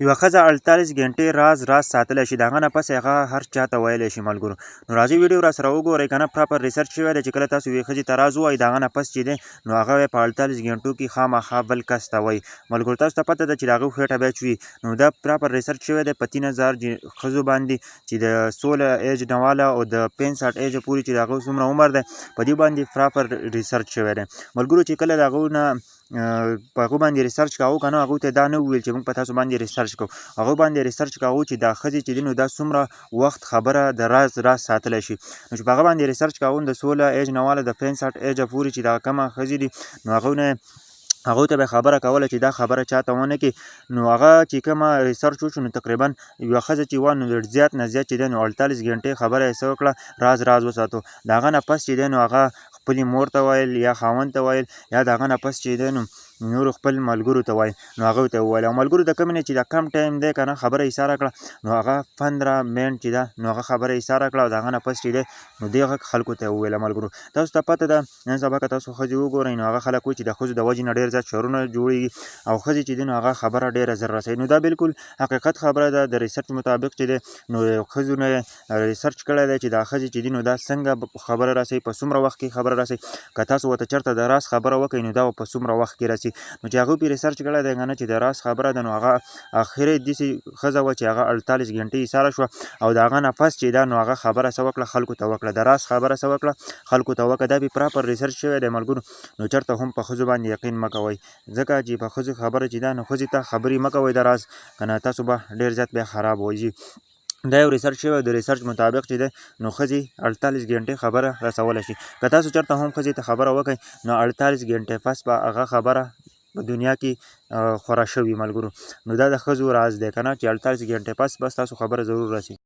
یوه ښځه 48 ګنټې راز ساتلی شي، د هغه نه پس هغه هر چا ته ویلی شي ملګرو. نو راځئ ویډیو راسره وګورئ که نه، پراپر ریسرچ شوی دی چې کله تاسو یوې ښځې ته راز ووایئ د هغه نه پس چې دی نو هغه یې په 48 ګنټو کې خامخا بل کس ته وایي. ملګرو تاسو ته پته ده چې د هغوی خېټه بیا چوي، نو دا پراپر ریسرچ شوی دی په 3000 ښځو باندې چې د 16 ایج نه واله او د 65 ایجه پورې چې د هغوی څومره عمر دی په دې باندې پراپر ریسرچ شوی دی ملګرو. چې کله د هغوی نه په هغو باندې ریسرچ کاوه که نه، هغوی ته دا نه وویل چې موږ په تاسو باندې ریسرچ کوو، هغوی باندې ریسرچ کاوه چې دا ښځې چې دي نو دا څومره وخت خبره د راز ساتلی شي. نو چې په هغه باندې ریسرچ کاوه د 16 ایج نه واله د 65 ایجه پورې چې دغه کمه ښځې دي نو هغوی ته به خبره کوله چې دا خبره چاته ونه کړي. نو هغه چې کومه ریسرچ وشو نو تقریبا یوه ښځه چې وه نو زیات نه زیات چې دی نو 48 ګنټې خبره یې څه وکړه، راز وساتو. د هغه نه پس چې دی نو هغه خپلې مور ته ویل یا خاوند ته ویل یا د هغه نه پس چې دی نو نورو خپل ملګرو ته وایي نو هغوی ته وویل. او ملګرو د کومې نه چې دا کم ټایم دی که نه خبره یې ایساره کړه نو هغه 15 منټ چې ده نو هغه خبره یې ایساره کړه او د هغه نه پس چې دی نو دغه خلکو ته یې وویله. ملګرو تاسو ته پته ده نن سبا که تاسو ښځې وګورئ نو هغه خلک وایي چې د ښځو د وجې نه ډېر زیات شرونه جوړېږي او ښځې چې دي نو هغه خبره ډېره زر رسوي. نو دا بالکل حقیقت خبره ده. د ریسرچ مطابق چې دی نو ښځو نه ریسرچ کړی دی چې دا ښځې چې دي نو دا څنګه خبره رسوي، په څومره وخت کې خبره رسوي. که تاسو ورته چېرته د راز خبره وکړئ نو دا به په څومره وخت کې رسي. نو چې هغوی پرې ریسرچ کړی دی که نه چې د راز خبره ده نو هغه اخر یې داسې ښځه وه چې هغه 48 ګنټې ایساره شوه او د هغه نه پس چې ده نو هغه خبره څه وکړه، خلکو ته وکړه، د راز خبره څه وکړه، خلکو ته وکړه. دا بې پراپر ریسرچ شوی دی ملګرو. نو چېرته هم په ښځو باندې یقین مه کوئ، ځکه چې په ښځو خبره چې ده نو ښځې ته خبرې مه کوئ د راز، که نه تاسو به ډېر زیات بیا خراب وځي. دا یو ریسرچ شوی د ریسرچ مطابق چې دی نو ښځې 48 ګنټې خبره رسولی شي. که تاسو چېرته هم ښځې ته خبره وکړئ نو 48 ګنټې پس به هغه خبره په دنیا کې خوره شوي ملګرو. نو دا د ښځو راز دی که نه چې 48 ګنټې پس بس تاسو خبره ضرور رسي.